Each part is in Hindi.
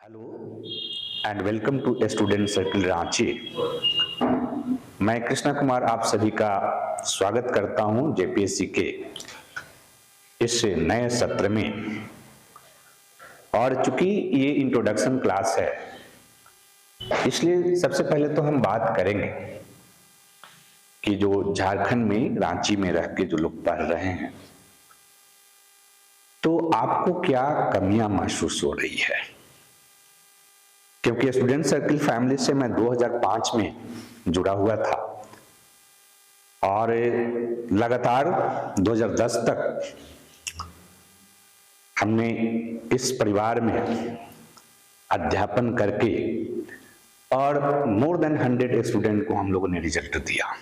Hello and welcome to student circle Ranchi. मैं कृष्णा कुमार आप सभी का स्वागत करता हूं जेपीएससी के इस नए सत्र में। और चूंकि ये इंट्रोडक्शन क्लास है, इसलिए सबसे पहले तो हम बात करेंगे कि जो झारखंड में रांची में रह के जो लोग पढ़ रहे हैं, तो आपको क्या कमियां महसूस हो रही है। क्योंकि स्टूडेंट सर्किल फैमिली से मैं 2005 में जुड़ा हुआ था और लगातार 2010 तक हमने इस परिवार में अध्यापन करके और मोर देन 100 स्टूडेंट को हम लोगों ने रिजल्ट दिया।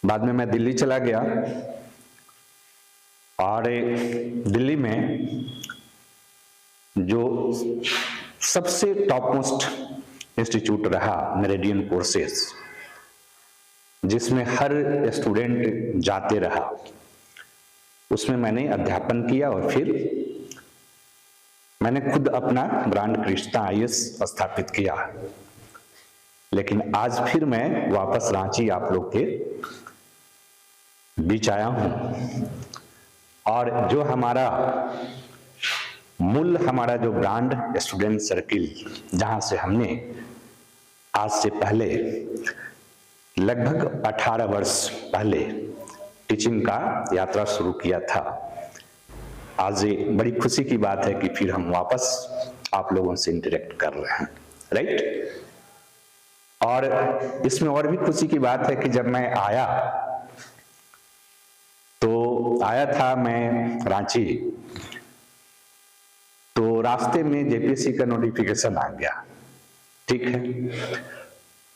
बाद में मैं दिल्ली चला गया और दिल्ली में जो सबसे टॉप मोस्ट इंस्टीट्यूट रहा मेरिडियन कोर्सेस, जिसमें हर स्टूडेंट जाते रहा, उसमें मैंने अध्यापन किया और फिर मैंने खुद अपना ब्रांड कृष्णा आईएएस स्थापित किया। लेकिन आज फिर मैं वापस रांची आप लोग के बीच आया हूं और जो हमारा जो ब्रांड स्टूडेंट सर्किल, जहां से हमने आज से पहले लगभग 18 वर्ष पहले टीचिंग का यात्रा शुरू किया था, आज ये बड़ी खुशी की बात है कि फिर हम वापस आप लोगों से इंटरेक्ट कर रहे हैं, राइट। और इसमें और भी खुशी की बात है कि जब मैं आया था मैं रांची, तो रास्ते में जेपीएससी का नोटिफिकेशन आ गया। ठीक है,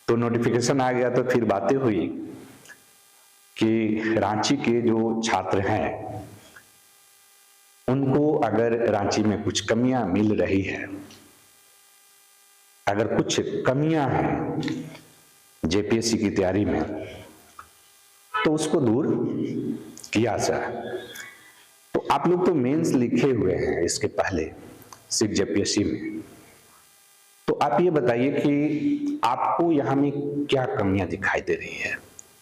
तो नोटिफिकेशन आ गया तो फिर बातें हुई कि रांची के जो छात्र हैं उनको अगर रांची में कुछ कमियां मिल रही है, अगर कुछ कमियां हैं जेपीएससी की तैयारी में, तो उसको दूर किया जाए। तो आप लोग तो मेंस लिखे हुए हैं इसके पहले सिर्फ जेपीएससी में, तो आप ये बताइए कि आपको यहाँ में क्या कमियां दिखाई दे रही है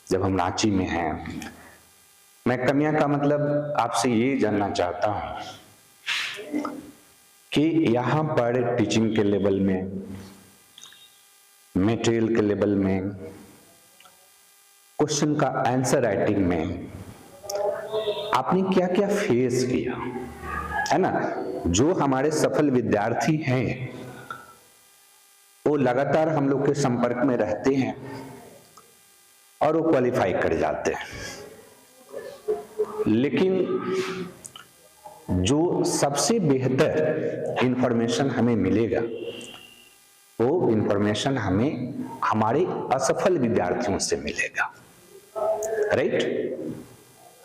जब हम रांची में हैं। मैं कमियां का मतलब आपसे ये जानना चाहता हूं कि यहाँ पर टीचिंग के लेवल में, मटेरियल के लेवल में, क्वेश्चन का आंसर राइटिंग में आपने क्या क्या फेस किया है ना। जो हमारे सफल विद्यार्थी हैं वो लगातार हम लोग के संपर्क में रहते हैं और वो क्वालिफाई कर जाते हैं, लेकिन जो सबसे बेहतर इंफॉर्मेशन हमें मिलेगा वो इंफॉर्मेशन हमें हमारे असफल विद्यार्थियों से मिलेगा, राइट।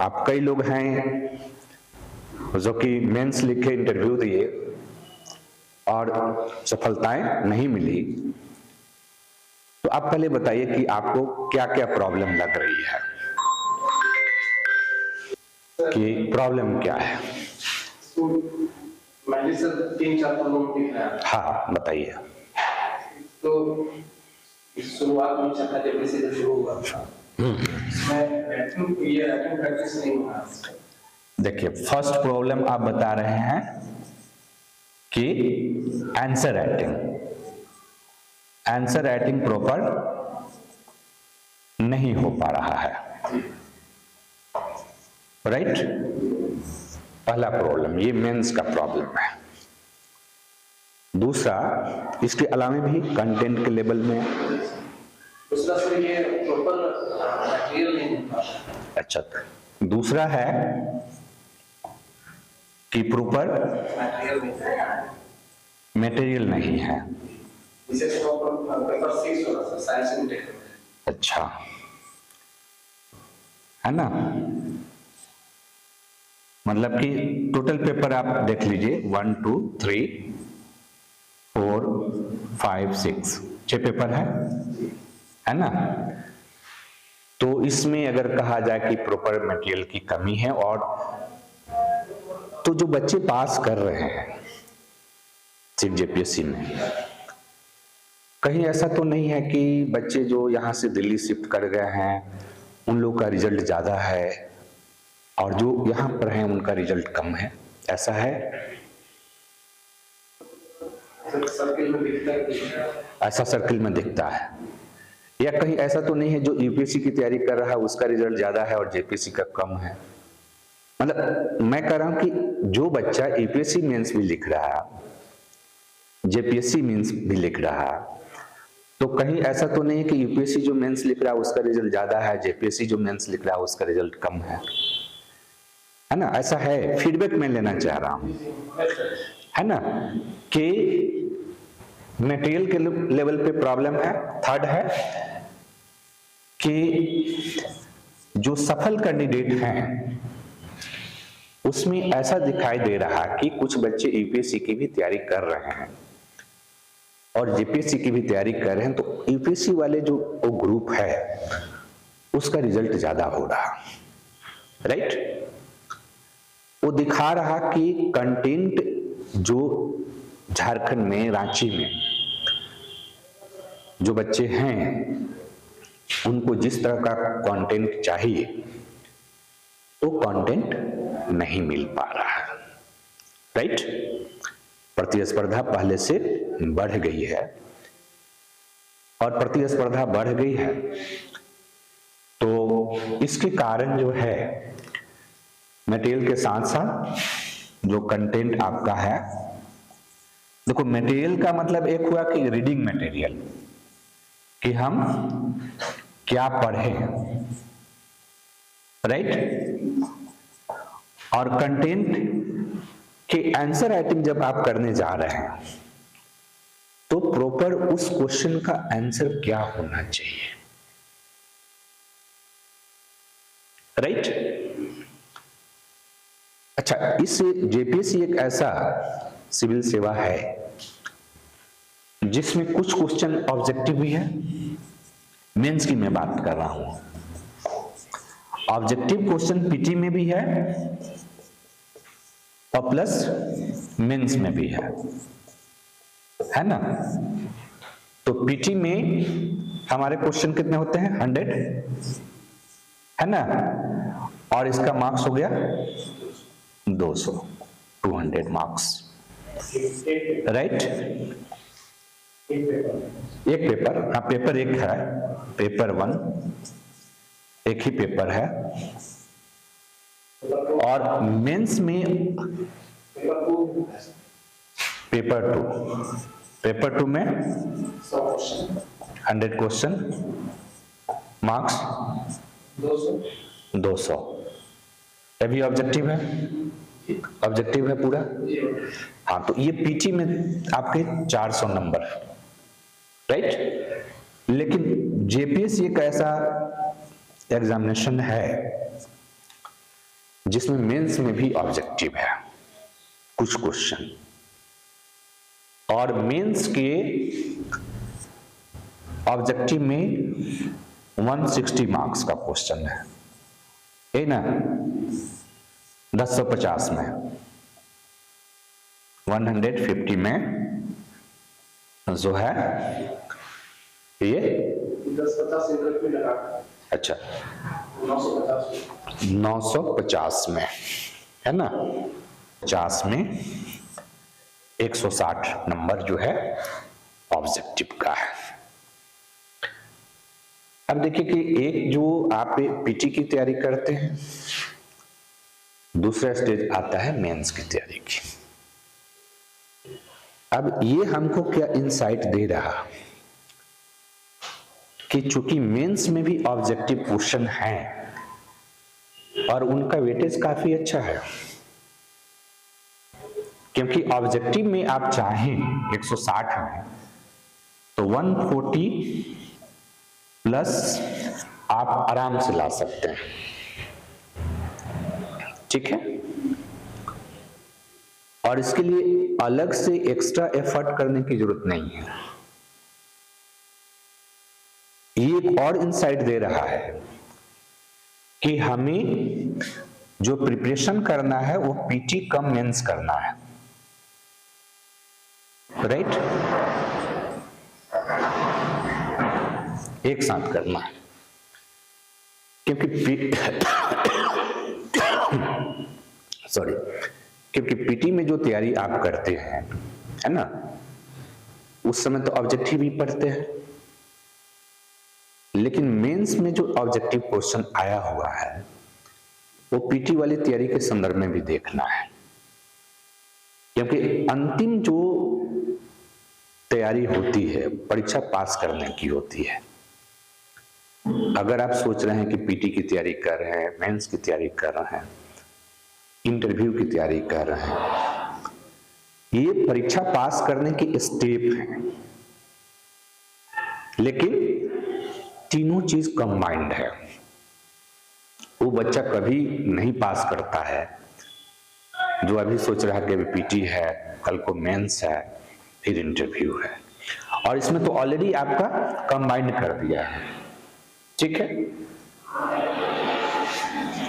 आप कई लोग हैं जो कि मेंस लिखे, इंटरव्यू दिए और सफलताएं नहीं मिली, तो आप पहले बताइए कि आपको क्या क्या प्रॉब्लम लग रही है, कि प्रॉब्लम क्या है। मैंने सर 3-4 प्रॉब्लम दिख रहा है। हाँ बताइए। तो शुरुआत में चक्का जब से शुरू हुआ था, मैं राइटिंग प्रैक्टिस नहीं हुआ। देखिए, फर्स्ट प्रॉब्लम आप बता रहे हैं कि आंसर राइटिंग प्रॉपर नहीं हो पा रहा है, राइट। पहला प्रॉब्लम ये मेंस का प्रॉब्लम है। दूसरा, इसके अलावा भी कंटेंट के लेवल में, दूसरा सर ये प्रॉपर मटेरियल नहीं होता। अच्छा, दूसरा है कि प्रॉपर मटेरियल नहीं है। पेपर 6 होगा साइंस एंड टेक्नोलॉजी। अच्छा, है ना। मतलब कि टोटल पेपर आप देख लीजिए, 1 2 3 4 5 6 6 पेपर है ना। तो इसमें अगर कहा जाए कि प्रॉपर मटेरियल की कमी है, और तो जो बच्चे पास कर रहे हैं सिर्फ जेपीएससी में। कहीं ऐसा तो नहीं है कि बच्चे जो यहाँ से दिल्ली शिफ्ट कर गए हैं उन लोग का रिजल्ट ज्यादा है और जो यहाँ पर हैं उनका रिजल्ट कम है, ऐसा है? सर्किल में दिखता है, ऐसा सर्किल में दिखता है। या कहीं ऐसा तो नहीं है जो यूपीएससी की तैयारी कर रहा है उसका रिजल्ट ज्यादा है और जेपीएससी का कम है? मतलब मैं कह रहा हूं कि जो बच्चा यूपीएससी मेंस भी लिख रहा, जेपीएससी मेंस भी लिख रहा, तो कहीं ऐसा तो नहीं है कि यूपीएससी जो मेंस लिख रहा है उसका रिजल्ट ज्यादा है, जेपीएससी जो मेंस लिख रहा है उसका रिजल्ट कम है ना? ऐसा है, फीडबैक मैं लेना चाह रहा हूं, है ना, कि मटेरियल के लेवल पे प्रॉब्लम है। थर्ड है कि जो सफल कैंडिडेट हैं उसमें ऐसा दिखाई दे रहा कि कुछ बच्चे यूपीएससी की भी तैयारी कर रहे हैं और जेपीएससी की भी तैयारी कर रहे हैं, तो यूपीएससी वाले जो वो ग्रुप है उसका रिजल्ट ज्यादा हो रहा, राइट? वो दिखा रहा कि कंटेंट जो झारखंड में, रांची में जो बच्चे हैं उनको जिस तरह का कंटेंट चाहिए वो कंटेंट नहीं मिल पा रहा है, राइट? प्रतिस्पर्धा पहले से बढ़ गई है और प्रतिस्पर्धा बढ़ गई है तो इसके कारण जो है मटेरियल के साथ साथ जो कंटेंट आपका है, देखो मटेरियल का मतलब एक हुआ कि रीडिंग मटेरियल, कि हम क्या पढ़ें, राइट? और कंटेंट के आंसर राइटिंग जब आप करने जा रहे हैं तो प्रॉपर उस क्वेश्चन का आंसर क्या होना चाहिए, राइट? अच्छा, इस जेपीएससी एक ऐसा सिविल सेवा है जिसमें कुछ क्वेश्चन ऑब्जेक्टिव भी है, मेंस की मैं बात कर रहा हूं। ऑब्जेक्टिव क्वेश्चन पीटी में भी है और प्लस मेंस में भी है ना? तो पीटी में हमारे क्वेश्चन कितने होते हैं? 100, है ना? और इसका मार्क्स हो गया 200, 200 मार्क्स, राइट? एक पेपर, हाँ पेपर एक है, पेपर 1 एक ही पेपर है और मेंस में पेपर 2 में 100 क्वेश्चन, मार्क्स 200। अभी ऑब्जेक्टिव है, ऑब्जेक्टिव है पूरा, हाँ। तो ये पीटी में आपके 400 नंबर, राइट? लेकिन जेपीएससी एक ऐसा एग्जामिनेशन है जिसमें मेंस में भी ऑब्जेक्टिव है कुछ क्वेश्चन, और मेंस के ऑब्जेक्टिव में 160 मार्क्स का क्वेश्चन है ना? 1050 में, 150 में जो है ये 1050 अच्छा 950 950 में, है ना? 50 में 160 नंबर जो है ऑब्जेक्टिव का है। अब देखिए कि एक जो आप पीटी की तैयारी करते हैं, दूसरा स्टेज आता है मेंस की तैयारी की। अब ये हमको क्या इंसाइट दे रहा कि चूंकि मेंस में भी ऑब्जेक्टिव क्वेश्चन है और उनका वेटेज काफी अच्छा है, क्योंकि ऑब्जेक्टिव में आप चाहें 160 में तो 140 प्लस आप आराम से ला सकते हैं, ठीक है? और इसके लिए अलग से एक्स्ट्रा एफर्ट करने की जरूरत नहीं है। ये एक और इंसाइट दे रहा है कि हमें जो प्रिपरेशन करना है वो पीटी कम मेंस करना है, राइट, एक साथ करना है, क्योंकि सॉरी, क्योंकि पीटी में जो तैयारी आप करते हैं, है ना, उस समय तो ऑब्जेक्टिव ही पढ़ते हैं, लेकिन मेंस में जो ऑब्जेक्टिव क्वेश्चन आया हुआ है वो पीटी वाली तैयारी के संदर्भ में भी देखना है, क्योंकि अंतिम जो तैयारी होती है परीक्षा पास करने की होती है। अगर आप सोच रहे हैं कि पीटी की तैयारी कर रहे हैं, मेंस की तैयारी कर रहे हैं, इंटरव्यू की तैयारी कर रहे हैं, ये परीक्षा पास करने की स्टेप है, लेकिन तीनों चीज कंबाइंड है। वो बच्चा कभी नहीं पास करता है जो अभी सोच रहा है कि अभी पीटी है, कल को मेंस है, फिर इंटरव्यू है, और इसमें तो ऑलरेडी आपका कंबाइंड कर दिया है, ठीक है।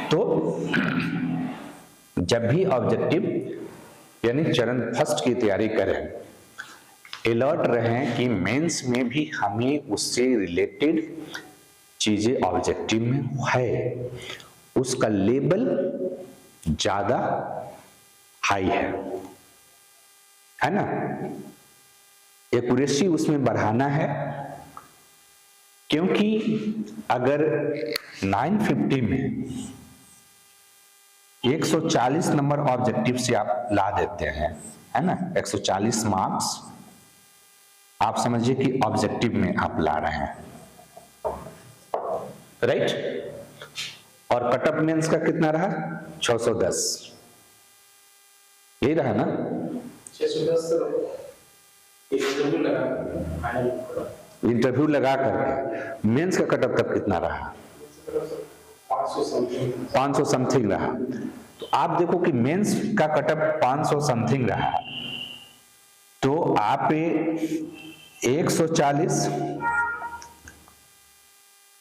तो जब भी ऑब्जेक्टिव यानी चरण फर्स्ट की तैयारी करें, अलर्ट रहें कि मेंस में भी हमें उससे रिलेटेड चीजें ऑब्जेक्टिव में है, उसका लेवल ज्यादा हाई है ना, एक्यूरेसी उसमें बढ़ाना है, क्योंकि अगर 950 में 140 नंबर ऑब्जेक्टिव से आप ला देते हैं, है ना, 140 मार्क्स आप समझिए कि ऑब्जेक्टिव में आप ला रहे हैं, राइट। और कटअप मेंस का कितना रहा? 610, यही रहा ना, 610 इंटरव्यू लगा करके। मेंस का कटअप तब कितना रहा? 500 समथिंग रहा। तो आप देखो कि मेंस का कटअप 500 समथिंग रहा, तो आप 140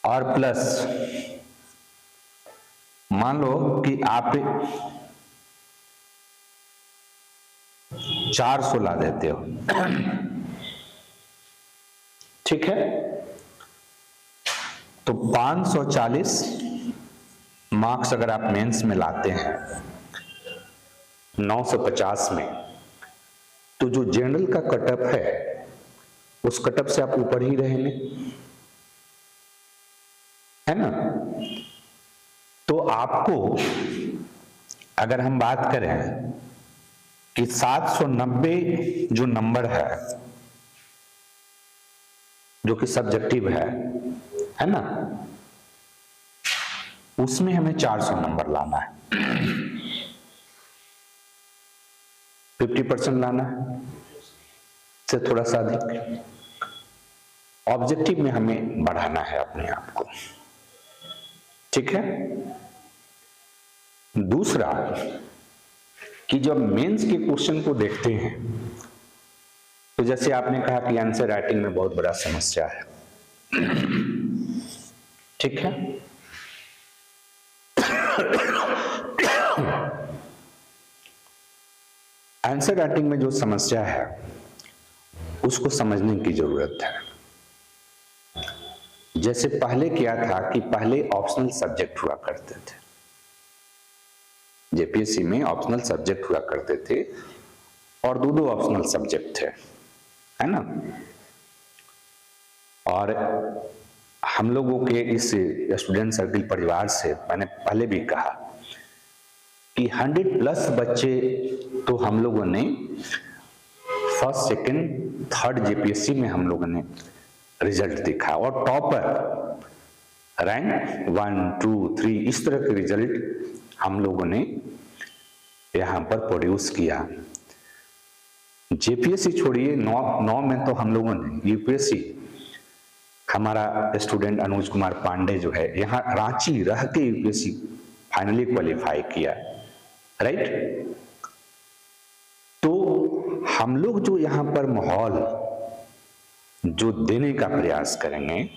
और प्लस मान लो कि आप 400 ला देते हो, ठीक है। तो 540 मार्क्स अगर आप मेंस में लाते हैं 950 में, तो जो जनरल का कटअप है उस कटअप से आप ऊपर ही रहेंगे, है ना। तो आपको अगर हम बात करें कि 790 जो नंबर है, जो कि सब्जेक्टिव है ना, उसमें हमें 400 नंबर लाना है, 50% लाना है, से थोड़ा सा अधिक ऑब्जेक्टिव में हमें बढ़ाना है अपने आप को, ठीक है। दूसरा कि जब मेंस के क्वेश्चन को देखते हैं, तो जैसे आपने कहा कि आंसर राइटिंग में बहुत बड़ा समस्या है, ठीक है। आंसर राइटिंग में जो समस्या है उसको समझने की जरूरत है। जैसे पहले क्या था कि पहले ऑप्शनल सब्जेक्ट हुआ करते थे, जेपीएससी में ऑप्शनल सब्जेक्ट हुआ करते थे और दो ऑप्शनल सब्जेक्ट थे, है ना। और हम लोगों के इस स्टूडेंट सर्किल परिवार से मैंने पहले भी कहा कि 100+ बच्चे तो हम लोगों ने फर्स्ट, सेकंड, थर्ड जेपीएससी में हम लोगों ने रिजल्ट देखा, और टॉपर रैंक 1, 2, 3 इस तरह के रिजल्ट हम लोगों ने यहां पर प्रोड्यूस किया। जेपीएससी छोड़िए, 9 में तो हम लोगों ने यूपीएससी, हमारा स्टूडेंट अनुज कुमार पांडे जो है यहाँ रांची रह के यूपीएससी फाइनली क्वालिफाई किया, राइट। तो हम लोग जो यहाँ पर माहौल जो देने का प्रयास करेंगे,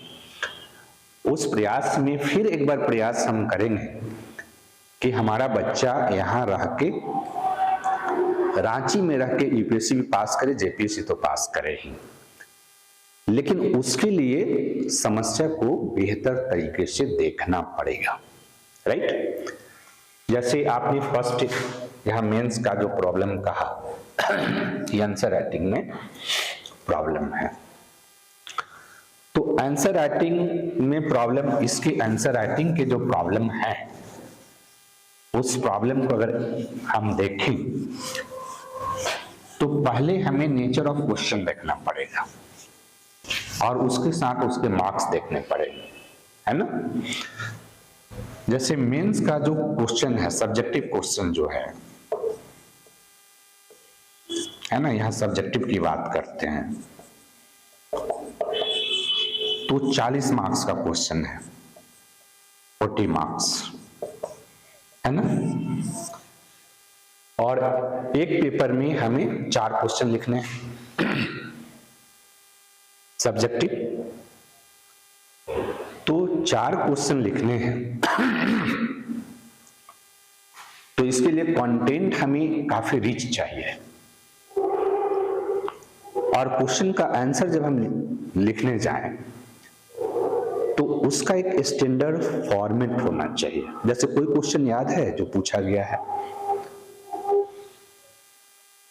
उस प्रयास में फिर एक बार प्रयास हम करेंगे कि हमारा बच्चा यहाँ रह के रांची में रह के यूपीएससी भी पास करे, जेपीएससी तो पास करे ही, लेकिन उसके लिए समस्या को बेहतर तरीके से देखना पड़ेगा, राइट। जैसे आपने फर्स्ट यहां मेंस का जो प्रॉब्लम कहा कि आंसर राइटिंग में प्रॉब्लम है, तो आंसर राइटिंग में प्रॉब्लम, इसके आंसर राइटिंग के जो प्रॉब्लम है उस प्रॉब्लम को अगर हम देखें तो पहले हमें नेचर ऑफ क्वेश्चन देखना पड़ेगा और उसके साथ उसके मार्क्स देखने पड़ेंगे, है ना। जैसे मेंस का जो क्वेश्चन है, सब्जेक्टिव क्वेश्चन जो है ना, यहां सब्जेक्टिव की बात करते हैं तो 40 मार्क्स का क्वेश्चन है, 40 मार्क्स, है ना। और एक पेपर में हमें 4 क्वेश्चन लिखने हैं सब्जेक्टिव, तो 4 क्वेश्चन लिखने हैं तो इसके लिए कंटेंट हमें काफी रिच चाहिए और क्वेश्चन का आंसर जब हम लिखने जाएं तो उसका एक स्टैंडर्ड फॉर्मेट होना चाहिए। जैसे कोई क्वेश्चन याद है जो पूछा गया है?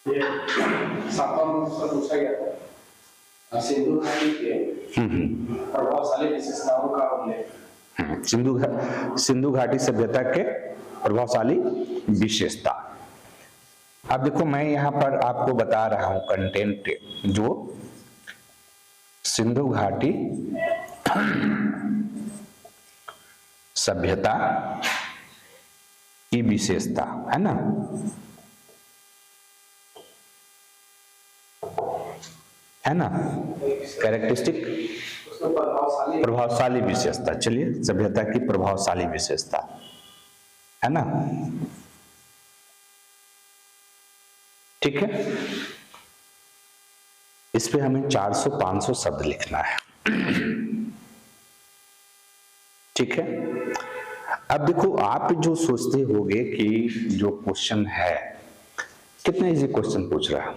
पूछा गया था सिंधु घाटी के प्रभावशाली विशेषताओं का उल्लेख, सिंधु घाटी सभ्यता के प्रभावशाली विशेषता। अब देखो मैं यहां पर आपको बता रहा हूं कंटेंट, जो सिंधु घाटी सभ्यता की विशेषता, है ना, है ना, कैरेक्टरिस्टिक, प्रभावशाली विशेषता। चलिए, सभ्यता की प्रभावशाली विशेषता, है ना, ठीक है। इस पे हमें 400-500 शब्द लिखना है, ठीक है। अब देखो, आप जो सोचते होंगे कि जो क्वेश्चन है कितना इजी क्वेश्चन पूछ रहा है,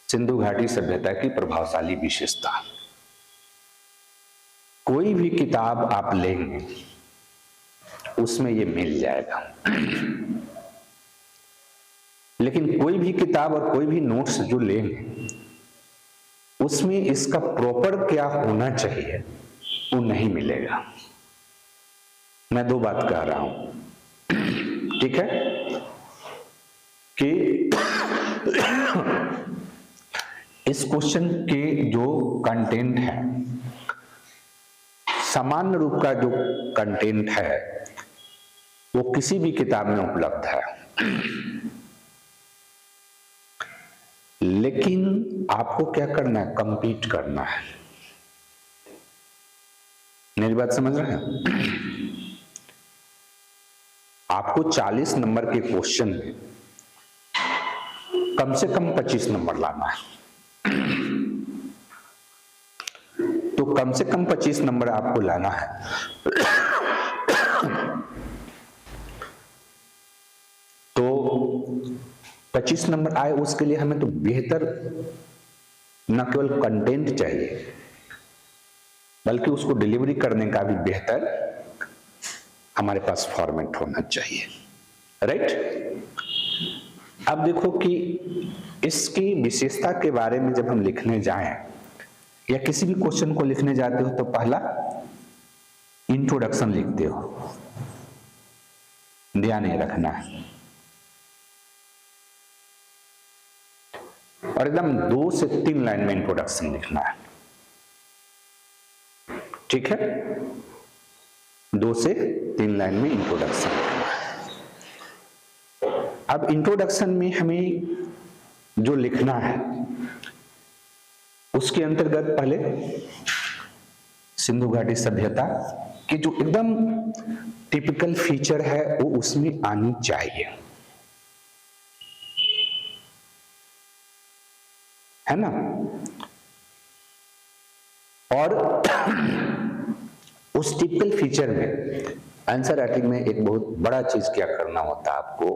सिंधु घाटी सभ्यता की प्रभावशाली विशेषता। कोई भी किताब आप लेंगे उसमें ये मिल जाएगा, लेकिन कोई भी किताब और कोई भी नोट्स जो लेंगे उसमें इसका प्रॉपर क्या होना चाहिए वो नहीं मिलेगा। मैं 2 बात कह रहा हूं, ठीक है, कि इस क्वेश्चन के जो कंटेंट है, सामान्य रूप का जो कंटेंट है वो किसी भी किताब में उपलब्ध है, लेकिन आपको क्या करना है, कंपीट करना है। मेरी बात समझ रहे हैं? आपको 40 नंबर के क्वेश्चन में कम से कम 25 नंबर लाना है, तो कम से कम 25 नंबर आपको लाना है। तो 25 नंबर आए उसके लिए हमें तो बेहतर न केवल कंटेंट चाहिए बल्कि उसको डिलीवरी करने का भी बेहतर हमारे पास फॉर्मेट होना चाहिए, राइट। अब देखो कि इसकी विशेषता के बारे में जब हम लिखने जाएं या किसी भी क्वेश्चन को लिखने जाते हो तो पहला इंट्रोडक्शन लिखते हो, ध्यान ये रखना है, और एकदम 2 से 3 लाइन में इंट्रोडक्शन लिखना है, ठीक है, 2 से 3 लाइन में इंट्रोडक्शन लिखना है। अब इंट्रोडक्शन में हमें जो लिखना है उसके अंतर्गत पहले सिंधु घाटी सभ्यता की जो एकदम टिपिकल फीचर है वो उसमें आनी चाहिए, है ना। और उस टिपिकल फीचर में आंसर राइटिंग में एक बहुत बड़ा चीज क्या करना होता है आपको,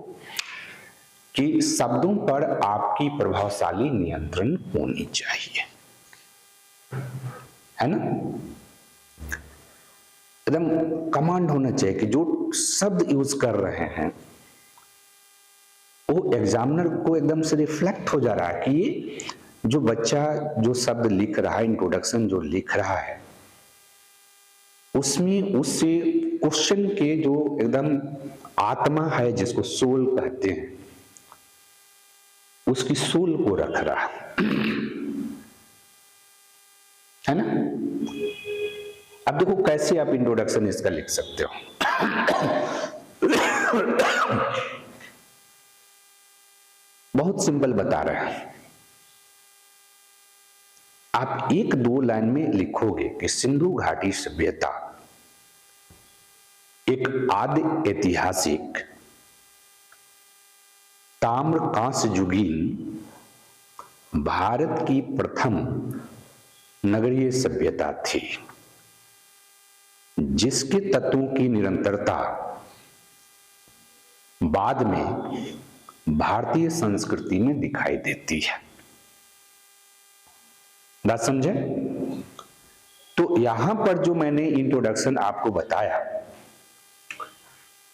कि शब्दों पर आपकी प्रभावशाली नियंत्रण होनी चाहिए, है ना। एकदम कमांड होना चाहिए कि जो शब्द यूज कर रहे हैं वो एग्जामिनर को एकदम से रिफ्लेक्ट हो जा रहा है कि ये जो बच्चा जो शब्द लिख रहा है, इंट्रोडक्शन जो लिख रहा है, उसमें उससे क्वेश्चन के जो एकदम आत्मा है, जिसको सोल कहते हैं, उसकी सोल को रख रहा है ना। अब देखो कैसे आप इंट्रोडक्शन इसका लिख सकते हो। बहुत सिंपल बता रहे हैं। आप एक दो लाइन में लिखोगे कि सिंधु घाटी सभ्यता एक आदि ऐतिहासिक ताम्र कांस्ययुगीन भारत की प्रथम नगरीय सभ्यता थी, जिसके तत्वों की निरंतरता बाद में भारतीय संस्कृति में दिखाई देती है। बात समझे? तो यहां पर जो मैंने इंट्रोडक्शन आपको बताया,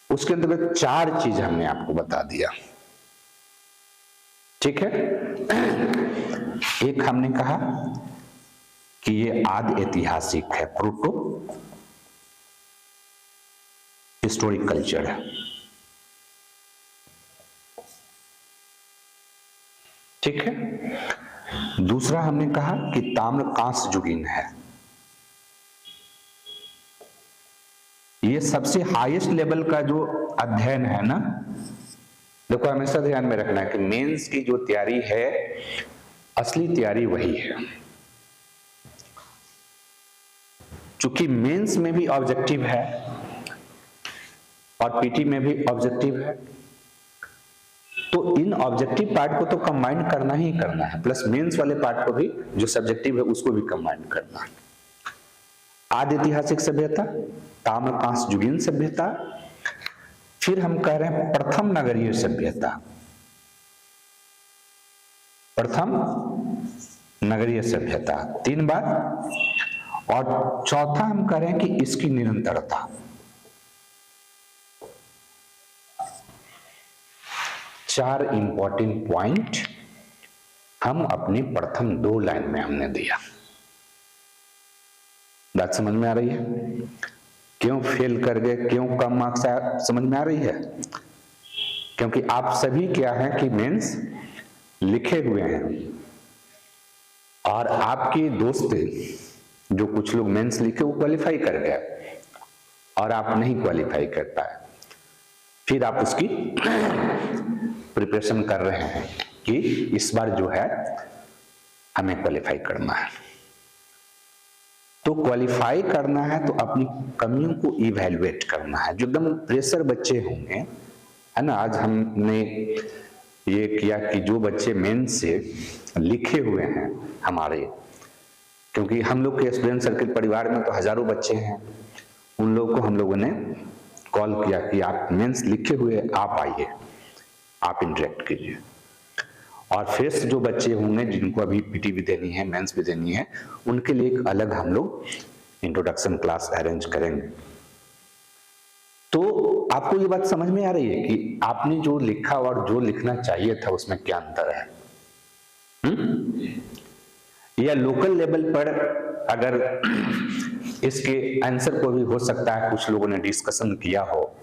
उसके अंतर्गत चार चीज हमने आपको बता दिया, ठीक है। एक हमने कहा कि ये आदि ऐतिहासिक है, प्रोटो हिस्टोरिक कल्चर है, ठीक है। दूसरा हमने कहा कि ताम्र कांस्ययुगीन है, ये सबसे हाईएस्ट लेवल का जो अध्ययन है ना। देखो हमेशा ध्यान में रखना है कि मेंस की जो तैयारी है, असली तैयारी वही है। चूंकि मेंस में भी ऑब्जेक्टिव है और पीटी में भी ऑब्जेक्टिव है, तो इन ऑब्जेक्टिव पार्ट को तो कंबाइन करना ही करना है, प्लस मेंस वाले पार्ट को भी जो सब्जेक्टिव है उसको भी कंबाइन करना है। आदि ऐतिहासिक सभ्यता, ताम्र कांस्ययुगीन सभ्यता, फिर हम कह रहे हैं प्रथम नगरीय सभ्यता, प्रथम नगरीय सभ्यता 3 बार, और चौथा हम कह रहे हैं कि इसकी निरंतरता। चार इंपॉर्टेंट पॉइंट हम अपनी प्रथम 2 लाइन में हमने दिया। बात समझ में आ रही है? क्यों फेल कर गए, क्यों कम मार्क्स आया, समझ में आ रही है? क्योंकि आप सभी क्या हैं कि मेंस लिखे हुए हैं, और आपके दोस्त जो कुछ लोग मेंस लिखे वो क्वालिफाई कर गए और आप नहीं क्वालिफाई कर पाए। फिर आप उसकी प्रिपरेशन कर रहे हैं कि इस बार जो है हमें क्वालिफाई करना है। तो क्वालिफाई करना है तो अपनी कमियों को इवैल्यूएट करना है। जो एकदम प्रेशर बच्चे होंगे, है ना, आज हमने ये किया कि जो बच्चे मेंस से लिखे हुए हैं हमारे, क्योंकि हम लोग के स्टूडेंट सर्किल परिवार में तो हजारों बच्चे हैं, उन लोगों को हम लोगों ने कॉल किया कि आप मेंस लिखे हुए आप आइए, आप इंटरेक्ट कीजिए। और फिर जो बच्चे होंगे जिनको अभी पीटी भी देनी है, मेंस भी देनी है, उनके लिए एक अलग हम लोग इंट्रोडक्शन क्लास अरेंज करेंगे। तो आपको ये बात समझ में आ रही है कि आपने जो लिखा और जो लिखना चाहिए था उसमें क्या अंतर है? या लोकल लेवल पर अगर इसके आंसर को भी हो सकता है कुछ लोगों ने डिस्कशन किया हो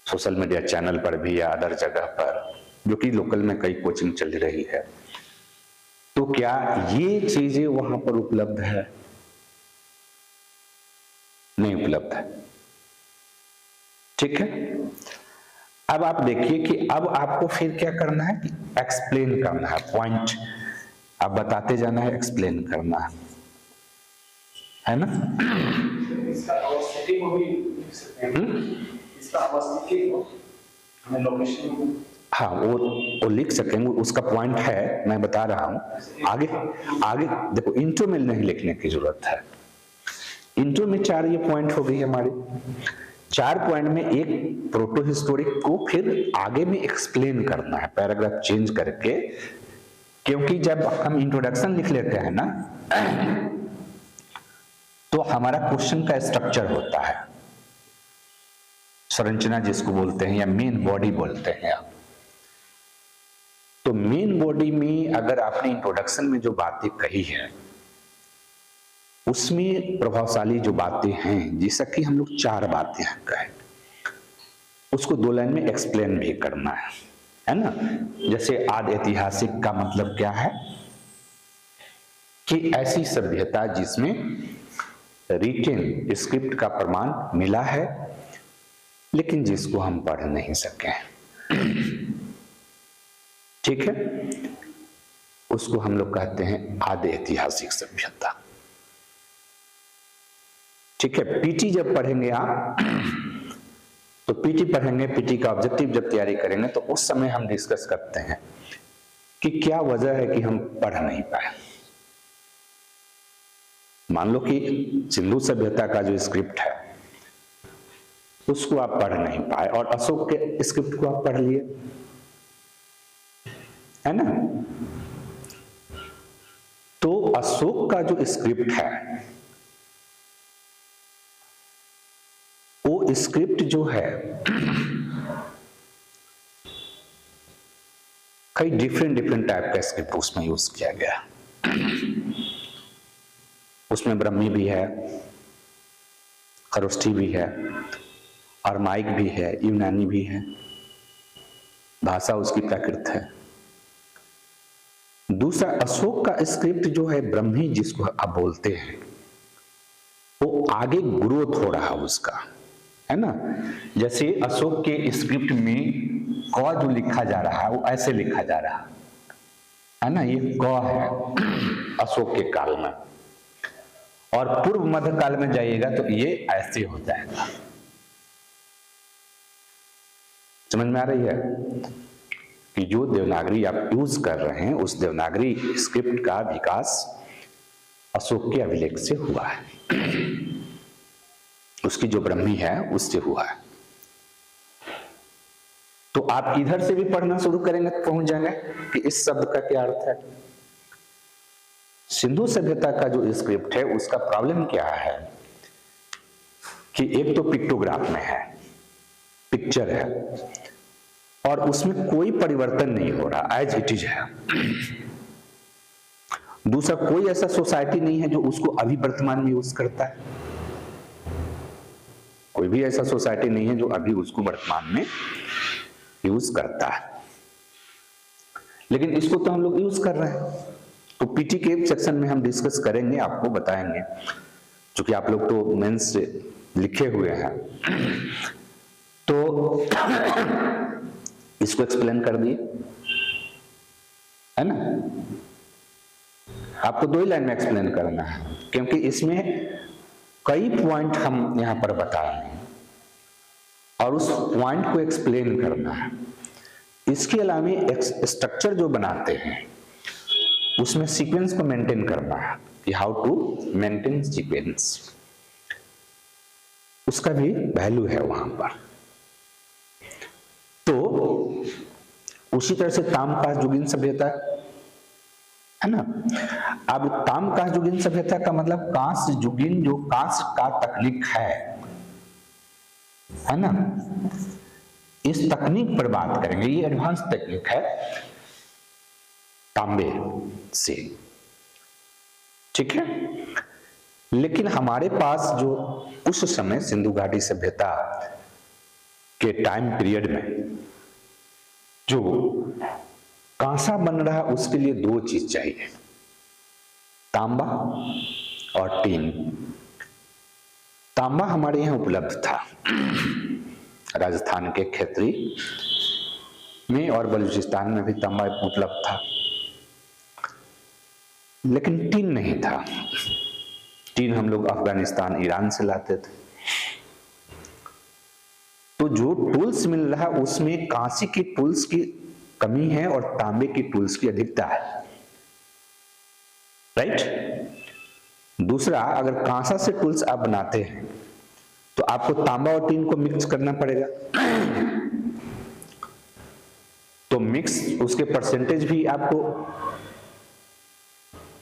सोशल मीडिया चैनल पर भी या अदर जगह पर, जो कि लोकल में कई कोचिंग चल रही है, तो क्या ये चीजें वहां पर उपलब्ध है? नहीं उपलब्ध है, ठीक है। अब आप देखिए कि अब आपको फिर क्या करना है कि एक्सप्लेन करना है, पॉइंट आप बताते जाना है, एक्सप्लेन करना है ना। इसका अवस्थिति को भी लिख सकते हैं, इसका अवस्थिति को हमें लोकेशन, हाँ वो लिख सकेंगे, उसका पॉइंट है, मैं बता रहा हूं। आगे आगे देखो, इंट्रो में नहीं लिखने की जरूरत है, इंट्रो में 4 ये पॉइंट हो गई हमारे। 4 पॉइंट में एक प्रोटो हिस्टोरिक को फिर आगे में एक्सप्लेन करना है पैराग्राफ चेंज करके, क्योंकि जब हम इंट्रोडक्शन लिख लेते हैं ना तो हमारा क्वेश्चन का स्ट्रक्चर होता है, संरचना जिसको बोलते हैं या मेन बॉडी बोलते हैं आप। तो मेन बॉडी में अगर आपने इंट्रोडक्शन में जो बातें कही है उसमें प्रभावशाली जो बातें हैं, जैसा कि हम लोग 4 बातें कहें, उसको 2 लाइन में एक्सप्लेन भी करना है ना। जैसे आदि ऐतिहासिक का मतलब क्या है कि ऐसी सभ्यता जिसमें रिटेन स्क्रिप्ट का प्रमाण मिला है लेकिन जिसको हम पढ़ नहीं सके, ठीक है, उसको हम लोग कहते हैं आदि ऐतिहासिक सभ्यता। ठीक है, पीटी जब पढ़ेंगे आप तो पीटी पढ़ेंगे, पीटी का ऑब्जेक्टिव जब तैयारी करेंगे तो उस समय हम डिस्कस करते हैं कि क्या वजह है कि हम पढ़ नहीं पाए। मान लो कि सिंधु सभ्यता का जो स्क्रिप्ट है उसको आप पढ़ नहीं पाए और अशोक के स्क्रिप्ट को आप पढ़ लिए, है ना। तो अशोक का जो स्क्रिप्ट है वो स्क्रिप्ट जो है कई डिफरेंट टाइप का स्क्रिप्ट उसमें यूज किया गया। उसमें ब्रह्मी भी है, खरोष्ठी भी है, अरमाइक भी है, यूनानी भी है, भाषा उसकी प्राकृत है। दूसरा अशोक का स्क्रिप्ट जो है ब्रह्मी जिसको आप बोलते हैं वो आगे ग्रोथ हो रहा है उसका, है ना। जैसे अशोक के स्क्रिप्ट में क जो लिखा जा रहा है वो ऐसे लिखा जा रहा है ना, ये क है अशोक के काल में, और पूर्व मध्य काल में जाइएगा तो ये ऐसे हो जाएगा। समझ में आ रही है कि जो देवनागरी आप यूज कर रहे हैं उस देवनागरी स्क्रिप्ट का विकास अशोक के अभिलेख से हुआ है, उसकी जो ब्रह्मी है उससे हुआ है। तो आप इधर से भी पढ़ना शुरू करेंगे तो पहुंच जाएंगे कि इस शब्द का क्या अर्थ है। सिंधु सभ्यता का जो स्क्रिप्ट है उसका प्रॉब्लम क्या है कि एक तो पिक्टोग्राफ में है, पिक्चर है, और उसमें कोई परिवर्तन नहीं हो रहा, एज इट इज है। दूसरा कोई ऐसा सोसाइटी नहीं है जो उसको अभी वर्तमान में यूज करता है, कोई भी ऐसा सोसाइटी नहीं है जो अभी उसको वर्तमान में यूज करता है, लेकिन इसको तो हम लोग यूज कर रहे हैं। तो पीटी के सेक्शन में हम डिस्कस करेंगे, आपको बताएंगे, क्योंकि आप लोग तो मेंस से लिखे हुए हैं तो इसको एक्सप्लेन कर दिए, है ना। आपको 2 ही लाइन में एक्सप्लेन करना है क्योंकि इसमें कई पॉइंट हम यहां पर बता रहे हैं और उस पॉइंट को एक्सप्लेन करना है। इसके अलावा स्ट्रक्चर जो बनाते हैं उसमें सीक्वेंस को मेंटेन करना है कि हाउ टू मेंटेन सीक्वेंस, उसका भी वैल्यू है वहां पर। तो उसी तरह से ताम्रकांस जुगीन सभ्यता, है ना। अब ताम्रकांस जुगीन सभ्यता का मतलब कांस्य जुगीन जो कांस्य का तकनीक है ना, इस तकनीक पर बात करेंगे। ये एडवांस तकनीक है तांबे से, ठीक है। लेकिन हमारे पास जो उस समय सिंधु घाटी सभ्यता के टाइम पीरियड में जो कांसा बन रहा है उसके लिए 2 चीज चाहिए, तांबा और टीन। तांबा हमारे यहाँ उपलब्ध था राजस्थान के खेतरी में और बलूचिस्तान में भी तांबा उपलब्ध था, लेकिन टीन नहीं था। टीन हम लोग अफगानिस्तान ईरान से लाते थे। तो जो टूल्स मिल रहा है उसमें कांसे की टूल्स की कमी है और तांबे की टूल्स की अधिकता है, राइट। दूसरा, अगर कांसा से टूल्स आप बनाते हैं तो आपको तांबा और टीन को मिक्स करना पड़ेगा, तो मिक्स उसके परसेंटेज भी आपको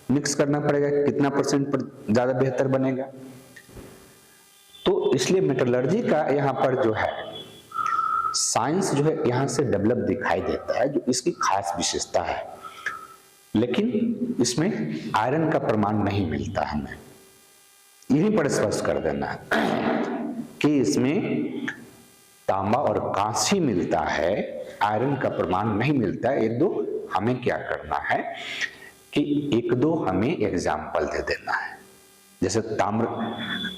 मिक्स करना पड़ेगा, कितना परसेंट पर ज्यादा बेहतर बनेगा। तो इसलिए मेटलर्जी का यहाँ पर जो है साइंस जो है यहाँ से डेवलप दिखाई देता है, जो इसकी खास विशेषता है। लेकिन इसमें आयरन का प्रमाण नहीं मिलता हमें, यहीं पर स्पष्ट कर देना है कि इसमें तांबा और कांसी मिलता है, आयरन का प्रमाण नहीं मिलता है। एक दो हमें क्या करना है कि एक दो हमें एग्जाम्पल दे देना है। जैसे ताम्र,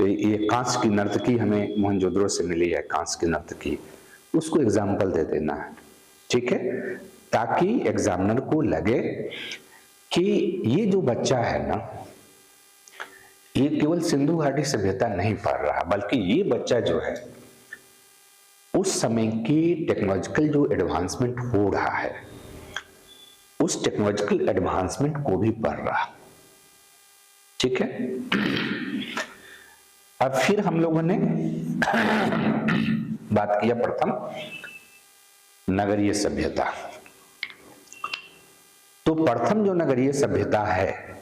ये कांस की नर्तकी हमें मोहनजोदड़ो से मिली है, कांस की नर्तकी, उसको एग्जाम्पल दे देना है, ठीक है, ताकि एग्जामिनर को लगे कि ये जो बच्चा है ना, ये केवल सिंधु घाटी सभ्यता नहीं पढ़ रहा, बल्कि ये बच्चा जो है उस समय की टेक्नोलॉजिकल जो एडवांसमेंट हो रहा है, उस टेक्नोलॉजिकल एडवांसमेंट को भी पढ़ रहा, ठीक है। अब फिर हम लोगों ने बात किया प्रथम नगरीय सभ्यता। तो प्रथम जो नगरीय सभ्यता है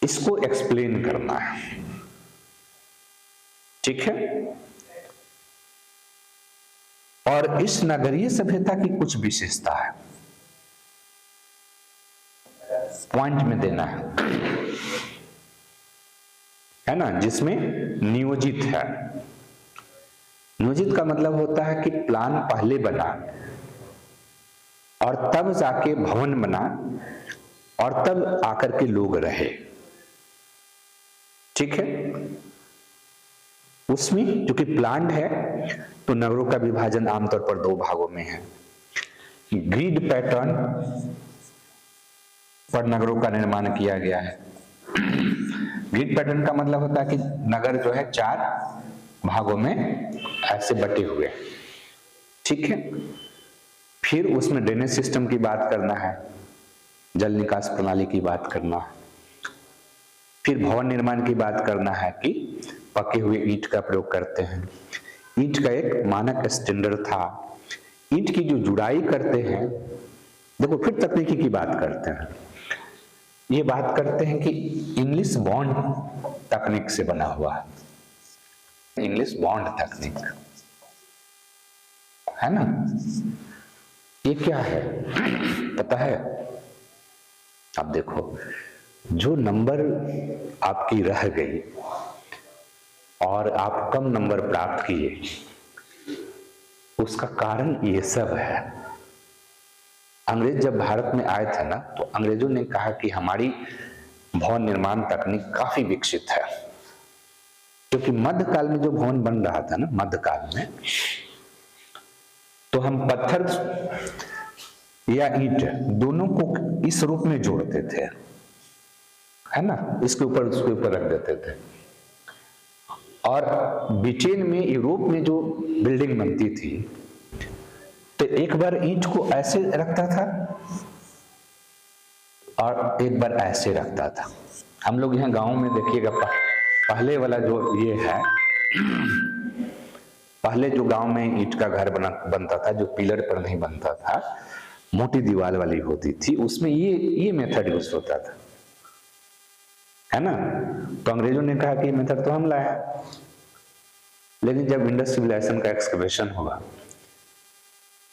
इसको एक्सप्लेन करना है, ठीक है। और इस नगरीय सभ्यता की कुछ विशेषता है, पॉइंट में देना है ना, जिसमें नियोजित है। नियोजित का मतलब होता है कि प्लान पहले बना और तब जाके भवन बना और तब आकर के लोग रहे, ठीक है। उसमें क्योंकि प्लान्ड है तो नगरों का विभाजन आमतौर पर दो भागों में है। ग्रिड पैटर्न पर नगरों का निर्माण किया गया है। ग्रिड पैटर्न का मतलब होता है कि नगर जो है चार भागों में ऐसे बटे हुए, ठीक है। फिर उसमें ड्रेनेज सिस्टम की बात करना है, जल निकास प्रणाली की बात करना है, फिर भवन निर्माण की बात करना है कि पके हुए ईंट का प्रयोग करते हैं। ईंट का एक मानक स्टैंडर्ड था। ईंट की जो जुड़ाई करते हैं, देखो फिर तकनीकी की बात करते हैं, ये बात करते हैं कि इंग्लिश बॉन्ड तकनीक से बना हुआ है, इंग्लिश बॉन्ड तकनीक है ना। ये क्या है पता है? अब देखो, जो नंबर आपकी रह गई और आप कम नंबर प्राप्त किए, उसका कारण ये सब है। अंग्रेज जब भारत में आए थे ना, तो अंग्रेजों ने कहा कि हमारी भवन निर्माण तकनीक काफी विकसित है, क्योंकि मध्यकाल में जो भवन बन रहा था ना, मध्यकाल में, तो हम पत्थर या ईंट दोनों को इस रूप में जोड़ते थे, है ना, इसके ऊपर उसके ऊपर रख देते थे। और ब्रिटेन में, यूरोप में जो बिल्डिंग बनती थी, तो एक बार ईंट को ऐसे रखता था और एक बार ऐसे रखता था। हम लोग यहाँ गांव में देखिएगा, पहले वाला जो ये है, पहले जो गांव में ईंट का घर बनता था, जो पिलर पर नहीं बनता था, मोटी दीवार वाली होती थी, उसमें ये मेथड यूज होता था, है ना। तो अंग्रेजों ने कहा कि ये मेथड तो हम लाए, लेकिन जब इंडस सिविलाइजेशन का एक्सकवेशन हुआ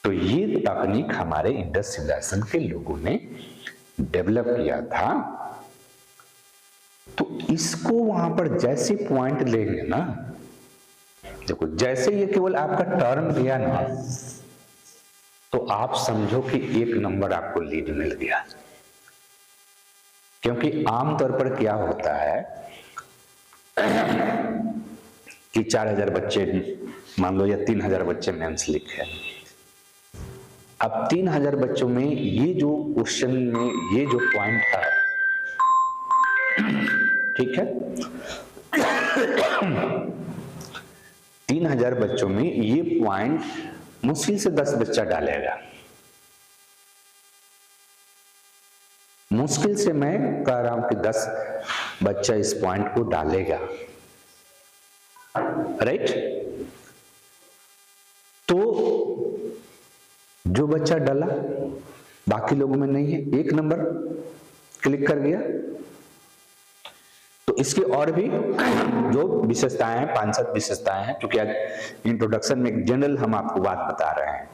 तो ये तकनीक हमारे इंडस सिविलाइजेशन के लोगों ने डेवलप किया था। तो इसको वहां पर जैसे पॉइंट लेंगे ना, देखो जैसे ये केवल आपका टर्म दिया ना, तो आप समझो कि एक नंबर आपको लीड मिल गया। क्योंकि आमतौर पर क्या होता है कि 4000 बच्चे मान लो, या 3000 बच्चे मेंस लिखे, अब 3000 बच्चों में ये जो क्वेश्चन में ये जो पॉइंट है, ठीक है, 3000 बच्चों में ये पॉइंट मुश्किल से 10 बच्चा डालेगा, मुश्किल से मैं कह रहा हूं कि 10 बच्चा इस पॉइंट को डालेगा, राइट। तो जो बच्चा डाला बाकी लोगों में नहीं है, 1 नंबर क्लिक कर गया। तो इसके और भी जो विशेषताएं हैं, 5-7 विशेषताएं हैं, क्योंकि आज इंट्रोडक्शन में एक जनरल हम आपको बात बता रहे हैं।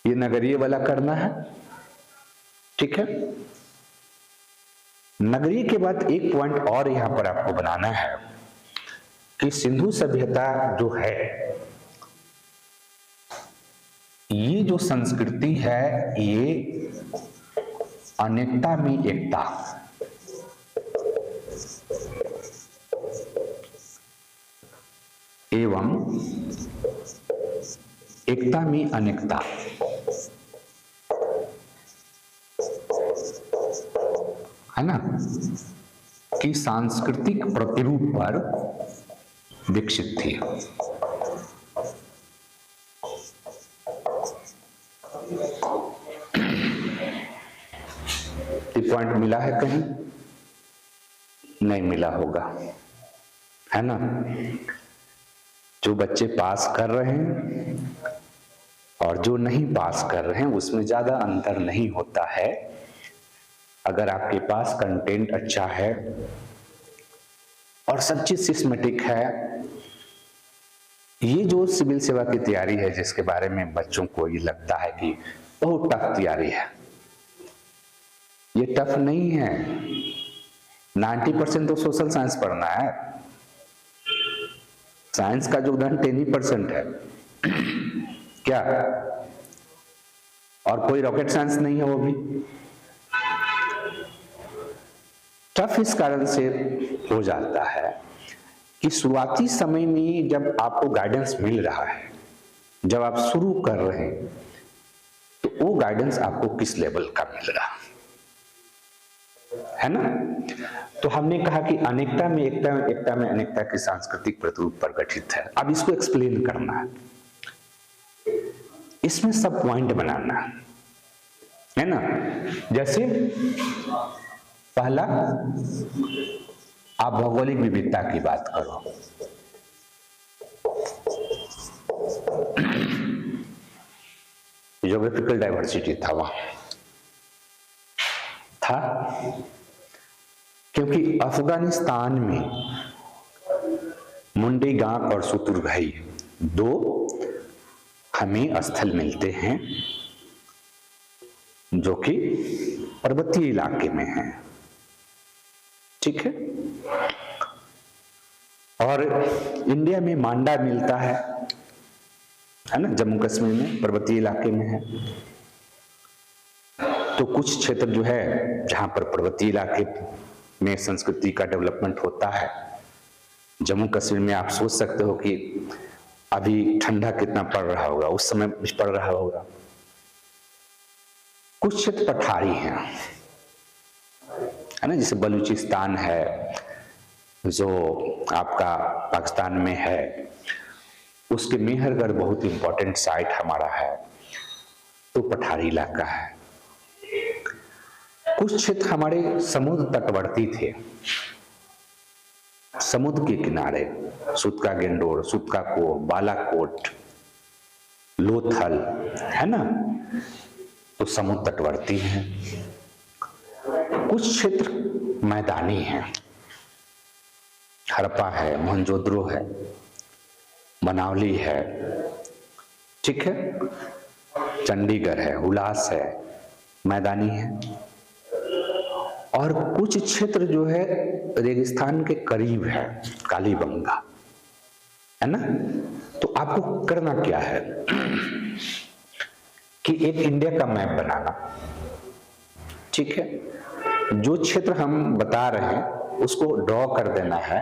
ये नगरीय वाला करना है, ठीक है। नगरीय के बाद एक पॉइंट और यहां पर आपको बनाना है कि सिंधु सभ्यता जो है, ये जो संस्कृति है, ये अनेकता में एकता, एवं एकता में अनेकता, है ना, कि सांस्कृतिक प्रतिरूप पर विकसित थी। ये पॉइंट मिला है कहीं? नहीं मिला होगा, है ना। जो बच्चे पास कर रहे हैं और जो नहीं पास कर रहे हैं उसमें ज्यादा अंतर नहीं होता है। अगर आपके पास कंटेंट अच्छा है और सब चीज सिस्टमेटिक है, ये जो सिविल सेवा की तैयारी है जिसके बारे में बच्चों को ये लगता है कि बहुत टफ तैयारी है, ये टफ नहीं है। 90% तो सोशल साइंस पढ़ना है, साइंस का योगदान 10% है क्या, और कोई रॉकेट साइंस नहीं है वो भी। टफ इस कारण से हो जाता है कि शुरुआती समय में जब आपको गाइडेंस मिल रहा है, जब आप शुरू कर रहे हैं, तो वो गाइडेंस आपको किस लेवल का मिल रहा है ना। तो हमने कहा कि अनेकता में एकता, एकता में अनेकता की सांस्कृतिक प्रतिरूप पर गठित है। अब इसको एक्सप्लेन करना है, इसमें सब पॉइंट बनाना है ना। जैसे पहला, आप भौगोलिक विविधता की बात करो, ज्योग्राफिकल डाइवर्सिटी था वहां, था, क्योंकि अफगानिस्तान में मुंडी गांव और सुतुरघई 2 हमें स्थल मिलते हैं जो कि पर्वतीय इलाके में हैं, ठीक है। और इंडिया में मांडा मिलता है ना, जम्मू कश्मीर में पर्वतीय इलाके में है। तो कुछ क्षेत्र जो है जहां पर पर्वतीय इलाके में संस्कृति का डेवलपमेंट होता है, जम्मू कश्मीर में आप सोच सकते हो कि अभी ठंडा कितना पड़ रहा होगा, उस समय पड़ रहा होगा। कुछ क्षेत्र पठारी हैं, है ना, जैसे बलूचिस्तान है जो आपका पाकिस्तान में है, उसके मेहरगढ़ बहुत इंपॉर्टेंट साइट हमारा है, तो पठारी इलाका है। कुछ क्षेत्र हमारे समुद्र तटवर्ती थे, समुद्र के किनारे, सुतका गेंडोर, सुतका को, बालाकोट, लोथल, है ना, तो समुद्र तटवर्ती हैं। कुछ क्षेत्र मैदानी हैं, हड़प्पा है, मोहनजोदड़ो है, मनावली है, ठीक है, चंडीगढ़ है, उल्लास है, मैदानी है। और कुछ क्षेत्र जो है रेगिस्तान के करीब है, कालीबंगा, है ना। तो आपको करना क्या है कि एक इंडिया का मैप बनाना, ठीक है। जो क्षेत्र हम बता रहे हैं उसको ड्रॉ कर देना है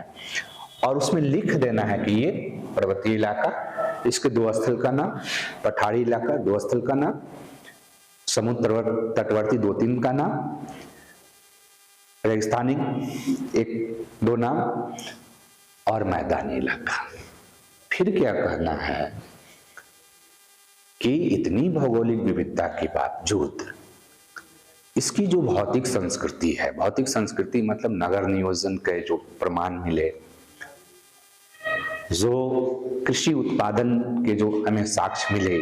और उसमें लिख देना है कि ये पर्वतीय इलाका, इसके 2 स्थल का नाम, पठारी इलाका 2 स्थल का नाम, समुद्र तटवर्ती 2-3 का नाम, रेगिस्तानी 1-2 नाम और मैदानी इलाका। फिर क्या कहना है कि इतनी भौगोलिक विविधता के बावजूद इसकी जो भौतिक संस्कृति है, भौतिक संस्कृति मतलब नगर नियोजन के जो प्रमाण मिले, जो कृषि उत्पादन के जो हमें साक्ष्य मिले,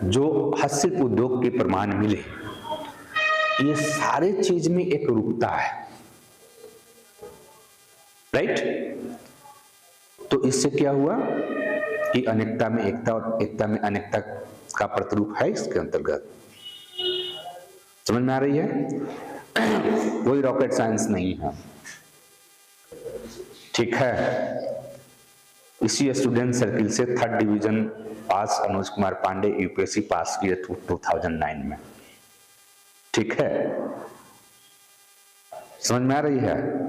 जो हस्तशिल्प उद्योग के प्रमाण मिले, ये सारे चीज में एक रूपता है, राइट। तो इससे क्या हुआ कि अनेकता में एकता और एकता में अनेकता का प्रतिरूप है इसके अंतर्गत। समझ में आ रही है? कोई रॉकेट साइंस नहीं है, ठीक है। इसी स्टूडेंट सर्किल से 3rd division pass Anuj Kumar Pandey UPSC पास किए 2009 में, ठीक है। समझ में आ रही है?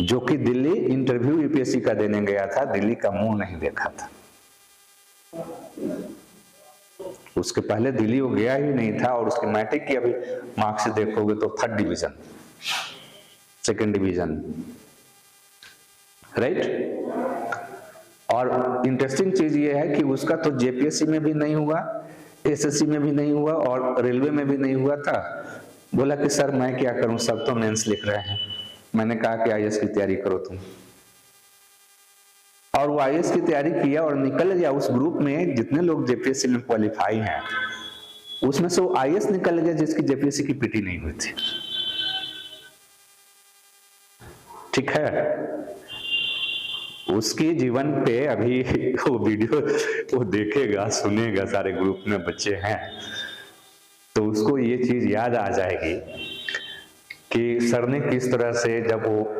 जो कि दिल्ली इंटरव्यू यूपीएससी का देने गया था, दिल्ली का मुंह नहीं देखा था। उसके पहले दिल्ली वो गया ही नहीं था, और उसके मैट्रिक की अभी मार्क्स देखोगे तो 3rd division, 2nd division, right. और इंटरेस्टिंग चीज ये है कि उसका तो जेपीएससी में भी नहीं हुआ, एसएससी में भी नहीं हुआ, और रेलवे में भी नहीं हुआ था। बोला कि सर मैं क्या करूं, सब तो मेंस लिख रहे हैं। मैंने कहा कि आईएएस की तैयारी करो तुम, और वो आईएएस की तैयारी किया और निकल गया। उस ग्रुप में जितने लोग जेपीएससी में क्वालिफाई हैं, उसमें से वो आईएएस निकल गया जिसकी जेपीएससी की पीटी नहीं हुई थी, ठीक है। उसके जीवन पे अभी वो वीडियो वो देखेगा, सुनेगा, सारे ग्रुप में बच्चे हैं, तो उसको ये चीज याद आ जाएगी कि सर ने किस तरह से, जब वो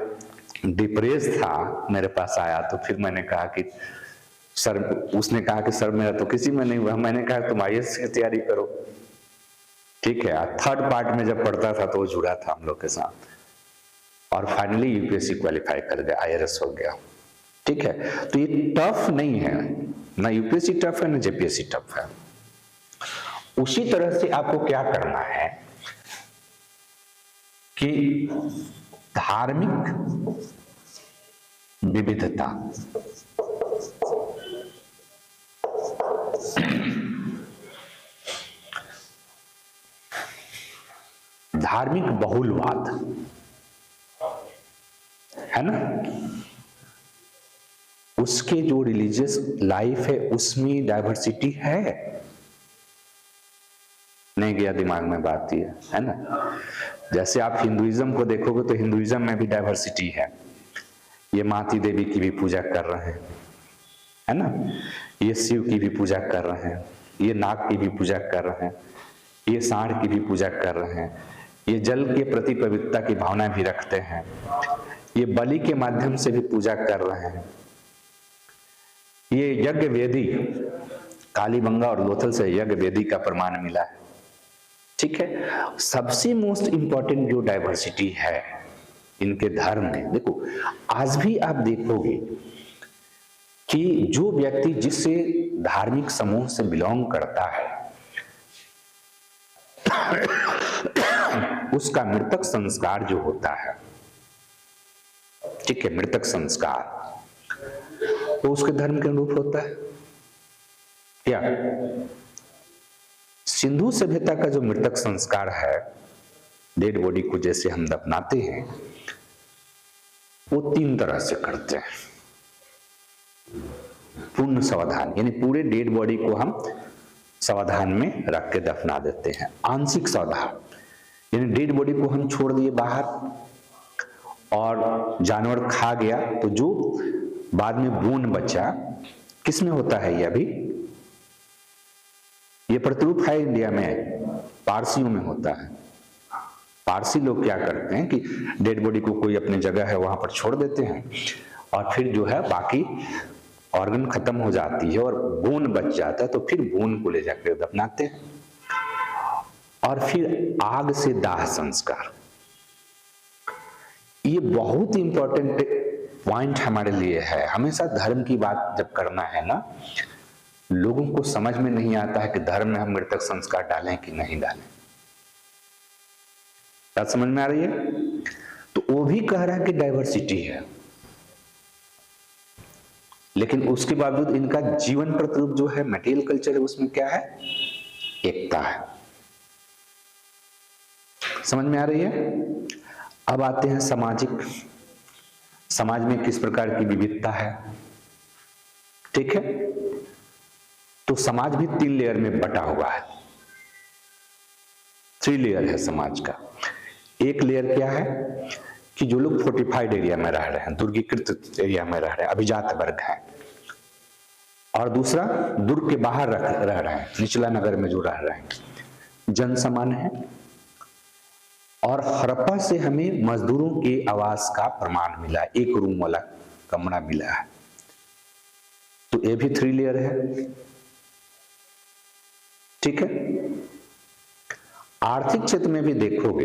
डिप्रेस था मेरे पास आया, तो फिर मैंने कहा कि सर, उसने कहा कि सर मेरा तो किसी में नहीं हुआ। मैंने कहा तुम आईएएस की तैयारी करो, ठीक है। 3rd पार्ट में जब पढ़ता था तो वो जुड़ा था हम लोग के साथ, और फाइनली यूपीएससी क्वालिफाई कर गया, आईआरएस हो गया, ठीक है। तो ये टफ नहीं है, ना यूपीएससी टफ है ना जेपीएससी टफ है। उसी तरह से आपको क्या करना है कि धार्मिक विविधता, धार्मिक बहुलवाद है ना, उसके जो रिलीजियस लाइफ है उसमें डाइवर्सिटी है। नहीं गया दिमाग में बात ये है ना। जैसे आप हिंदुइज्म को देखोगे तो हिंदुइज्म में भी डाइवर्सिटी है। ये माती देवी की भी पूजा कर रहे हैं, है ना, ये शिव की भी पूजा कर रहे हैं, ये नाग की भी पूजा कर रहे हैं, ये सांड की भी पूजा कर रहे हैं, ये जल के प्रति पवित्रता की भावना भी रखते हैं, ये बलि के माध्यम से भी पूजा कर रहे हैं, ये यज्ञ वेदी, कालीबंगा और लोथल से यज्ञ वेदी का प्रमाण मिला है, ठीक है। सबसे मोस्ट इंपॉर्टेंट जो डाइवर्सिटी है इनके धर्म में, देखो आज भी आप देखोगे कि जो व्यक्ति जिससे धार्मिक समूह से बिलोंग करता है उसका मृतक संस्कार जो होता है, ठीक है, मृतक संस्कार तो उसके धर्म के अनुरूप होता है क्या। सिंधु सभ्यता का जो मृतक संस्कार है, डेड बॉडी को जैसे हम दफनाते हैं, वो 3 तरह से करते हैं। पूर्ण सावधान, यानी पूरे डेड बॉडी को हम सावधान में रख के दफना देते हैं। आंशिक सावधान, यानी डेड बॉडी को हम छोड़ दिए बाहर और जानवर खा गया, तो जो बाद में बोन बचा, किसमें होता है ये अभी, ये प्रतिरूप है इंडिया में, पारसियों में होता है। पारसी लोग क्या करते हैं कि डेड बॉडी को कोई अपनी जगह है वहां पर छोड़ देते हैं, और फिर जो है बाकी ऑर्गन खत्म हो जाती है और बोन बच जाता है, तो फिर बोन को ले जाकर दफनाते हैं। और फिर आग से दाह संस्कार, ये बहुत इंपॉर्टेंट पॉइंट हमारे लिए है। हमेशा धर्म की बात जब करना है ना, लोगों को समझ में नहीं आता है कि धर्म में हम मृतक संस्कार डालें कि नहीं डालें। बात समझ में आ रही है? तो वो भी कह रहा है कि डाइवर्सिटी है, लेकिन उसके बावजूद इनका जीवन प्रतिरूप जो है, मटेरियल कल्चर है, उसमें क्या है, एकता है। समझ में आ रही है? अब आते हैं सामाजिक। समाज में किस प्रकार की विविधता है, ठीक है? तो समाज भी 3 लेयर में बटा हुआ है, 3 लेयर है समाज का। एक लेयर क्या है कि जो लोग फोर्टिफाइड एरिया में रह रहे हैं, दुर्गीकृत एरिया में रह रहे हैं, अभिजात वर्ग है। और दूसरा दुर्ग के बाहर रह रहे हैं, निचला नगर में जो रह रहे हैं, जन सामान्य है। और हड़प्पा से हमें मजदूरों के आवास का प्रमाण मिला, 1 रूम वाला कमरा मिला है। तो ये भी 3 लेयर है, ठीक है? आर्थिक क्षेत्र में भी देखोगे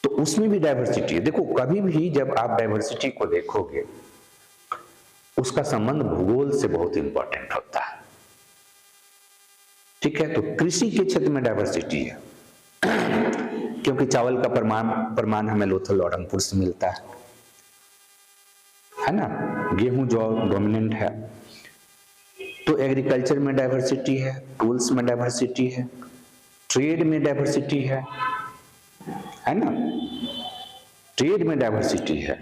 तो उसमें भी डाइवर्सिटी है। देखो, कभी भी जब आप डाइवर्सिटी को देखोगे उसका संबंध भूगोल से बहुत इंपॉर्टेंट होता है, ठीक है? तो कृषि के क्षेत्र में डाइवर्सिटी है क्योंकि चावल का प्रमाण हमें लोथल औरंगपुर से मिलता है ना? गेहूं जौ डोमिनेंट है। तो एग्रीकल्चर में डाइवर्सिटी है, टूल्स में डाइवर्सिटी है, ट्रेड में डाइवर्सिटी है ना? ट्रेड में डाइवर्सिटी है,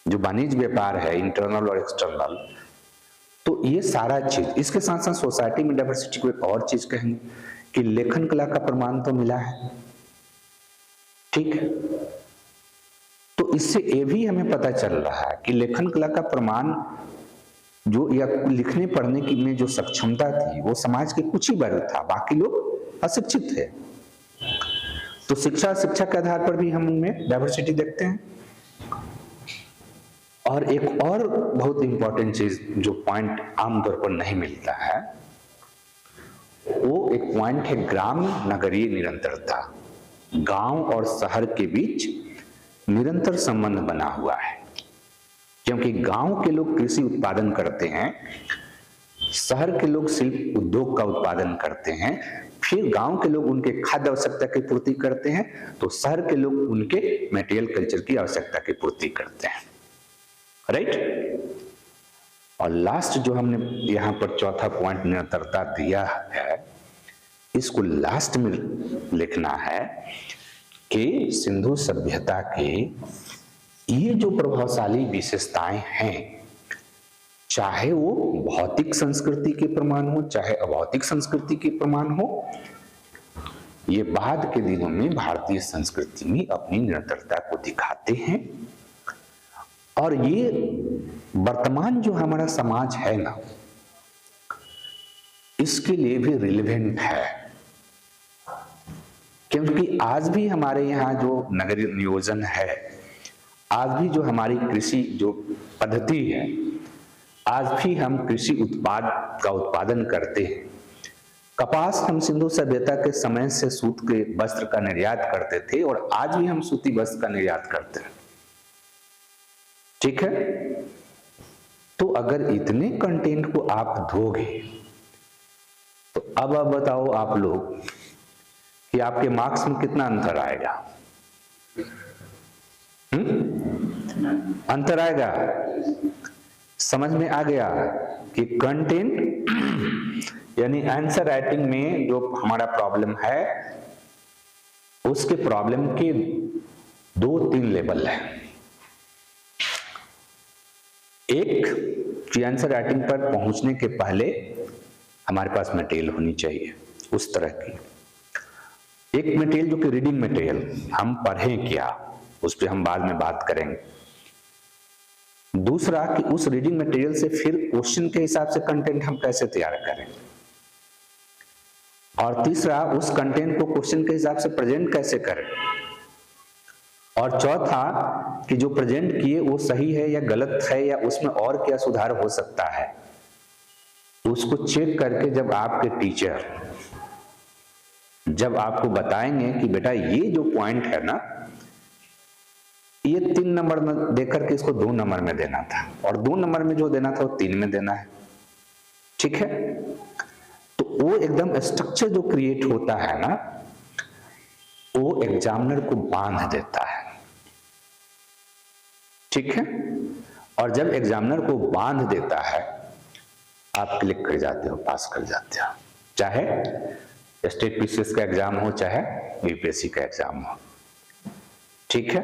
जो वाणिज्य व्यापार है, इंटरनल और एक्सटर्नल। तो ये सारा चीज, इसके साथ साथ सोसाइटी में डाइवर्सिटी को एक और चीज कहेंगे कि लेखन कला का प्रमाण तो मिला है, ठीक है? तो इससे ये भी हमें पता चल रहा है कि लेखन कला का प्रमाण जो, या लिखने पढ़ने की में जो सक्षमता थी वो समाज के कुछ ही वर्ग था, बाकी लोग अशिक्षित थे। तो शिक्षा के आधार पर भी हम उनमें डाइवर्सिटी देखते हैं। और एक और बहुत इंपॉर्टेंट चीज जो पॉइंट आमतौर पर नहीं मिलता है, वो एक पॉइंट है ग्राम नगरीय निरंतरता। गांव और शहर के बीच निरंतर संबंध बना हुआ है, क्योंकि गांव के लोग कृषि उत्पादन करते हैं, शहर के लोग शिल्प उद्योग का उत्पादन करते हैं, फिर गांव के लोग उनके खाद्य आवश्यकता की पूर्ति करते हैं, तो शहर के लोग उनके मटेरियल कल्चर की आवश्यकता की पूर्ति करते हैं, राइट? और लास्ट जो हमने यहां पर चौथा पॉइंट निरंतरता दिया है, इसको लास्ट में लिखना है कि सिंधु सभ्यता के ये जो प्रभावशाली विशेषताएं हैं, चाहे वो भौतिक संस्कृति के प्रमाण हो, चाहे अभौतिक संस्कृति के प्रमाण हो, ये बाद के दिनों में भारतीय संस्कृति में अपनी निरंतरता को दिखाते हैं। और ये वर्तमान जो हमारा समाज है ना, इसके लिए भी रिलेवेंट है, क्योंकि आज भी हमारे यहाँ जो नगरीय नियोजन है, आज भी जो हमारी कृषि जो पद्धति है, आज भी हम कृषि उत्पाद का उत्पादन करते हैं। कपास हम सिंधु सभ्यता के समय से सूत के वस्त्र का निर्यात करते थे और आज भी हम सूती वस्त्र का निर्यात करते हैं, ठीक है? तो अगर इतने कंटेंट को आप धोगे तो अब बताओ आप लोग कि आपके मार्क्स में कितना अंतर आएगा? अंतर आएगा? समझ में आ गया कि कंटेंट यानी आंसर राइटिंग में जो हमारा प्रॉब्लम है, उसके प्रॉब्लम के 2-3 लेवल है। एक कि आंसर राइटिंग पर पहुंचने के पहले हमारे पास मटेरियल होनी चाहिए उस तरह की। एक मटेरियल जो कि रीडिंग मटेरियल, हम पढ़ें क्या, उस पर हम बाद में बात करेंगे। दूसरा कि उस रीडिंग मटेरियल से फिर क्वेश्चन के हिसाब से कंटेंट हम कैसे तैयार करें। और तीसरा उस कंटेंट को क्वेश्चन के हिसाब से प्रेजेंट कैसे करें। और चौथा कि जो प्रेजेंट किए वो सही है या गलत है, या उसमें और क्या सुधार हो सकता है, उसको चेक करके जब आपके टीचर जब आपको बताएंगे कि बेटा ये जो पॉइंट है ना, ये 3 नंबर में देकर के इसको 2 नंबर में देना था, और 2 नंबर में जो देना था वो 3 में देना है, ठीक है? तो वो एकदम स्ट्रक्चर जो क्रिएट होता है ना, वो एग्जामिनर को बांध देता है, ठीक है? और जब एग्जामिनर को बांध देता है, आप क्लिक कर जाते हो, पास कर जाते हो, चाहे स्टेट पीसीएस का एग्जाम हो चाहे यूपीएससी का एग्जाम हो, ठीक है।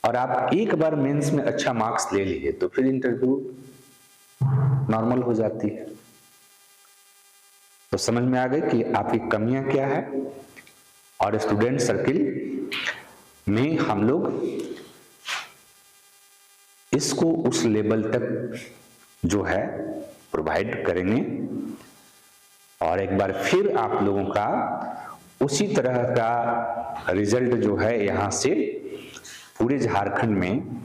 और आप एक बार मेंस में अच्छा मार्क्स ले लिए तो फिर इंटरव्यू नॉर्मल हो जाती है। तो समझ में आ गई कि आपकी कमियां क्या है, और स्टूडेंट सर्किल में हम लोग इसको उस लेवल तक जो है प्रोवाइड करेंगे। और एक बार फिर आप लोगों का उसी तरह का रिजल्ट जो है यहाँ से पूरे झारखंड में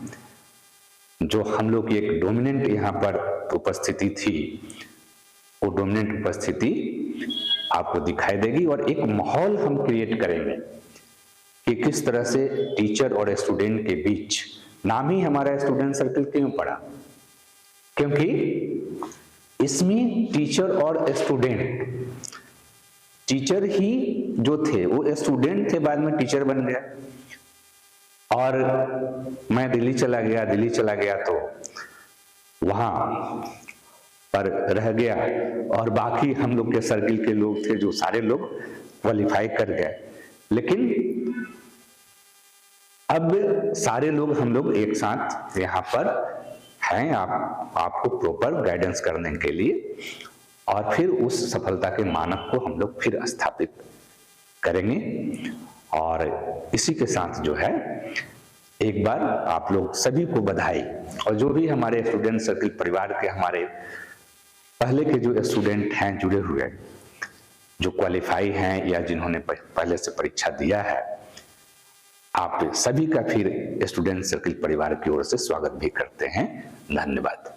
जो हम लोग की एक डोमिनेंट यहाँ पर उपस्थिति थी, वो डोमिनेंट उपस्थिति आपको दिखाई देगी। और एक माहौल हम क्रिएट करेंगे कि किस तरह से टीचर और स्टूडेंट के बीच, नाम ही हमारा स्टूडेंट सर्किल क्यों पड़ा, क्योंकि इसमें टीचर और स्टूडेंट, टीचर ही जो थे वो स्टूडेंट थे, बाद में टीचर बन गया। और मैं दिल्ली चला गया तो वहां पर रह गया, और बाकी हम लोग के सर्किल के लोग थे जो सारे लोग क्वालिफाई कर गए। लेकिन अब सारे लोग हम लोग एक साथ यहाँ पर हैं आपको प्रॉपर गाइडेंस करने के लिए, और फिर उस सफलता के मानक को हम लोग फिर स्थापित करेंगे। और इसी के साथ जो है एक बार आप लोग सभी को बधाई। और जो भी हमारे स्टूडेंट सर्किल परिवार के हमारे पहले के जो स्टूडेंट हैं जुड़े हुए, जो क्वालिफाई हैं या जिन्होंने पहले से परीक्षा दिया है, आप सभी का फिर स्टूडेंट सर्किल परिवार की ओर से स्वागत भी करते हैं। धन्यवाद।